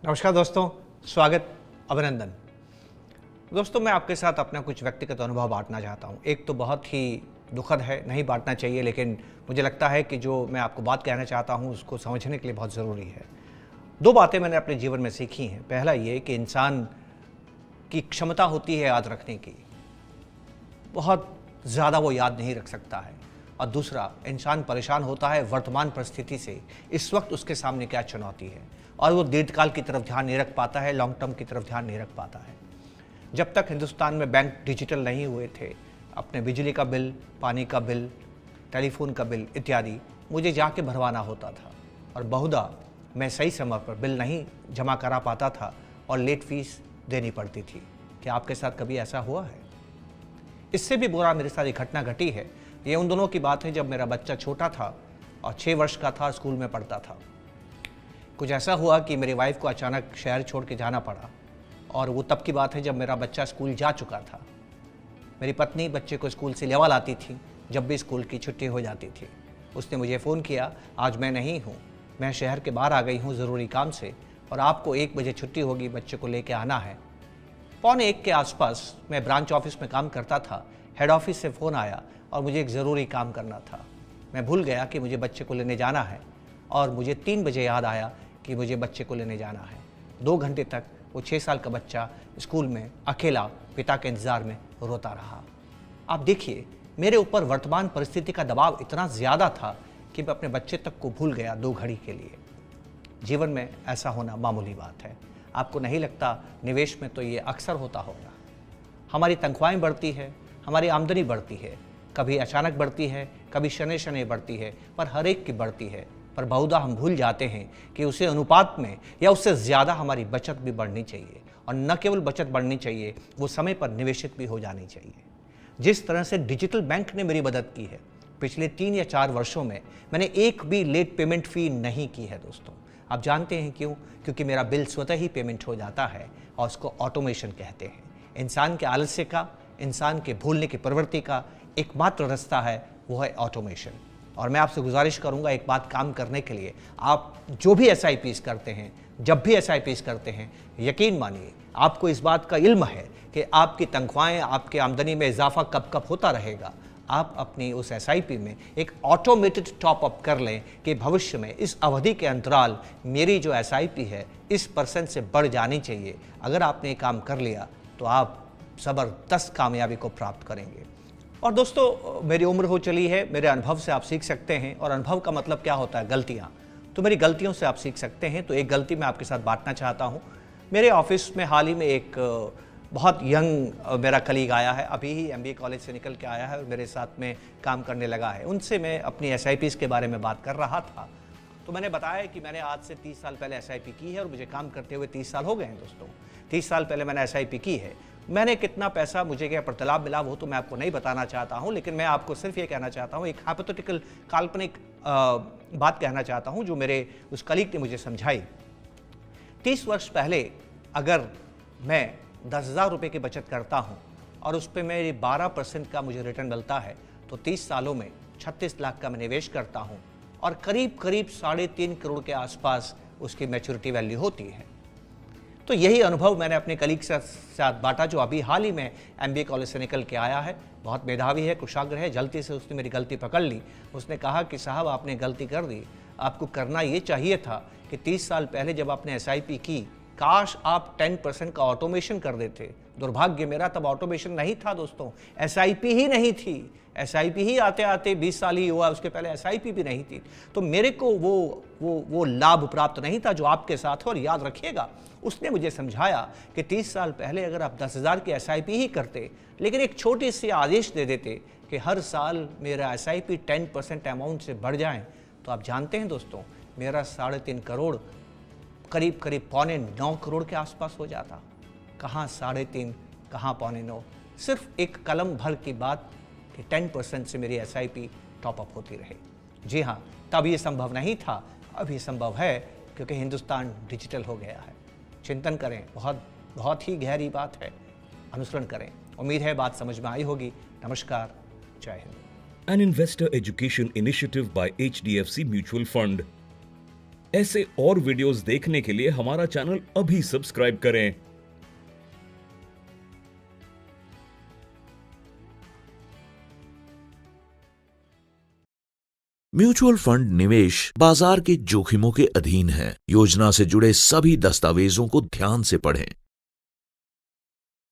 नमस्कार दोस्तों, स्वागत, अभिनंदन। दोस्तों, मैं आपके साथ अपना कुछ व्यक्तिगत अनुभव बांटना चाहता हूँ। एक तो बहुत ही दुखद है, नहीं बांटना चाहिए, लेकिन मुझे लगता है कि जो मैं आपको बात कहना चाहता हूँ उसको समझने के लिए बहुत ज़रूरी है। दो बातें मैंने अपने जीवन में सीखी हैं। पहला ये कि इंसान की क्षमता होती है याद रखने की, बहुत ज़्यादा वो याद नहीं रख सकता है। और दूसरा, इंसान परेशान होता है वर्तमान परिस्थिति से, इस वक्त उसके सामने क्या चुनौती है, और वो दीर्घकाल की तरफ ध्यान नहीं रख पाता है, लॉन्ग टर्म की तरफ ध्यान नहीं रख पाता है। जब तक हिंदुस्तान में बैंक डिजिटल नहीं हुए थे, अपने बिजली का बिल, पानी का बिल, टेलीफोन का बिल इत्यादि मुझे जाके भरवाना होता था, और बहुधा मैं सही समय पर बिल नहीं जमा करा पाता था और लेट फीस देनी पड़ती थी। क्या आपके साथ कभी ऐसा हुआ है? इससे भी बुरा मेरे साथ एक घटना घटी है। ये उन दोनों की बात है जब मेरा बच्चा छोटा था और 6 वर्ष का था, स्कूल में पढ़ता था। कुछ ऐसा हुआ कि मेरी वाइफ को अचानक शहर छोड़ के जाना पड़ा, और वो तब की बात है जब मेरा बच्चा स्कूल जा चुका था। मेरी पत्नी बच्चे को स्कूल से लेवा लाती थी जब भी स्कूल की छुट्टी हो जाती थी। उसने मुझे फ़ोन किया, आज मैं नहीं हूँ, मैं शहर के बाहर आ गई हूँ ज़रूरी काम से, और आपको 1 बजे छुट्टी होगी, बच्चे को लेके आना है। 12:45 के आसपास मैं ब्रांच ऑफिस में काम करता था। हेड ऑफिस से फ़ोन आया और मुझे एक ज़रूरी काम करना था। मैं भूल गया कि मुझे बच्चे को लेने जाना है, और मुझे 3 बजे याद आया कि मुझे बच्चे को लेने जाना है। 2 घंटे तक वो 6 साल का बच्चा स्कूल में अकेला पिता के इंतज़ार में रोता रहा। आप देखिए, मेरे ऊपर वर्तमान परिस्थिति का दबाव इतना ज़्यादा था कि मैं अपने बच्चे तक को भूल गया 2 घड़ी के लिए। जीवन में ऐसा होना मामूली बात है। आपको नहीं लगता निवेश में तो ये अक्सर होता होगा? हमारी तनख्वाहें बढ़ती है, हमारी आमदनी बढ़ती है, कभी अचानक बढ़ती है, कभी शनै शनै बढ़ती है, पर हर एक की बढ़ती है। पर बहुधा हम भूल जाते हैं कि उसे अनुपात में या उससे ज़्यादा हमारी बचत भी बढ़नी चाहिए, और न केवल बचत बढ़नी चाहिए, वो समय पर निवेशित भी हो जानी चाहिए। जिस तरह से डिजिटल बैंक ने मेरी मदद की है, पिछले 3 या 4 वर्षों में मैंने एक भी लेट पेमेंट फ़ी नहीं की है दोस्तों। आप जानते हैं क्यों? क्योंकि मेरा बिल स्वतः ही पेमेंट हो जाता है, और उसको ऑटोमेशन कहते हैं। इंसान के आलस्य का, इंसान के भूलने की प्रवृत्ति का एकमात्र रास्ता है, वो है ऑटोमेशन। और मैं आपसे गुजारिश करूंगा एक बात काम करने के लिए, आप जो भी SIPs करते हैं, जब भी SIPs करते हैं, यकीन मानिए आपको इस बात का इल्म है कि आपकी तनख्वाहें, आपकी आमदनी में इजाफा कब कब होता रहेगा। आप अपनी उस SIP में एक ऑटोमेटेड टॉप अप कर लें कि भविष्य में इस अवधि के अंतराल मेरी जो SIP है इस % से बढ़ जानी चाहिए। अगर आपने ये काम कर लिया तो आप ज़बरदस्त कामयाबी को प्राप्त करेंगे। और दोस्तों, मेरी उम्र हो चली है, मेरे अनुभव से आप सीख सकते हैं, और अनुभव का मतलब क्या होता है? गलतियाँ। तो मेरी गलतियों से आप सीख सकते हैं। तो एक गलती मैं आपके साथ बांटना चाहता हूँ। मेरे ऑफिस में हाल ही में एक बहुत यंग मेरा कलीग आया है, अभी ही MBA कॉलेज से निकल के आया है और मेरे साथ में काम करने लगा है। उनसे मैं अपनी SIPs के बारे में बात कर रहा था, तो मैंने बताया कि मैंने आज से 30 साल पहले SIP की है, और मुझे काम करते हुए 30 साल हो गए हैं दोस्तों। 30 साल पहले मैंने SIP की है। मैंने कितना पैसा, मुझे क्या प्रतिलाभ मिला, वो तो मैं आपको नहीं बताना चाहता हूँ, लेकिन मैं आपको सिर्फ ये कहना चाहता हूँ, एक हाइपोथेटिकल काल्पनिक बात कहना चाहता हूँ जो मेरे उस कलीग ने मुझे समझाई। 30 वर्ष पहले अगर मैं 10,000 रुपये की बचत करता हूँ और उस पर मेरी 12% का मुझे रिटर्न मिलता है, तो 30 सालों में 36 लाख का मैं निवेश करता हूँ, और करीब करीब 3.5 करोड़ के आसपास उसकी मैच्योरिटी वैल्यू होती है। तो यही अनुभव मैंने अपने कलीग के साथ बांटा, जो अभी हाल ही में MBA कॉलेज से निकल के आया है। बहुत मेधावी है, कुशाग्र है। जल्दी से उसने मेरी गलती पकड़ ली। उसने कहा कि साहब, आपने गलती कर दी, आपको करना ये चाहिए था कि 30 साल पहले जब आपने SIP की, काश आप 10% का ऑटोमेशन कर देते। दुर्भाग्य मेरा, तब ऑटोमेशन नहीं था दोस्तों, SIP ही नहीं थी। SIP ही आते आते 20 साल ही हुआ, उसके पहले SIP भी नहीं थी। तो मेरे को वो लाभ प्राप्त नहीं था जो आपके साथ हो। और याद रखिएगा, उसने मुझे समझाया कि 30 साल पहले अगर आप 10,000 की SIP ही करते, लेकिन एक छोटी सी आदेश दे देते कि हर साल मेरा SIP 10% अमाउंट से बढ़ जाए, तो आप जानते हैं दोस्तों, मेरा 3.5 करोड़ करीब करीब 8.25 करोड़ के आसपास हो जाता। कहाँ 3.5, कहाँ 8.25, सिर्फ एक कलम भर की बात कि 10% से मेरी SIP टॉपअप होती रहे। जी हाँ, तब ये संभव नहीं था, अब ये संभव है, क्योंकि हिंदुस्तान डिजिटल हो गया है। चिंतन करें, बहुत ही गहरी बात है, अनुसरण करें। उम्मीद है बात समझ में आई होगी। नमस्कार, जय Hind. An investor education initiative by HDFC Mutual Fund. ऐसे और वीडियोस देखने के लिए हमारा चैनल अभी सब्सक्राइब करें। म्यूचुअल फंड निवेश बाजार के जोखिमों के अधीन है। योजना से जुड़े सभी दस्तावेजों को ध्यान से पढ़ें।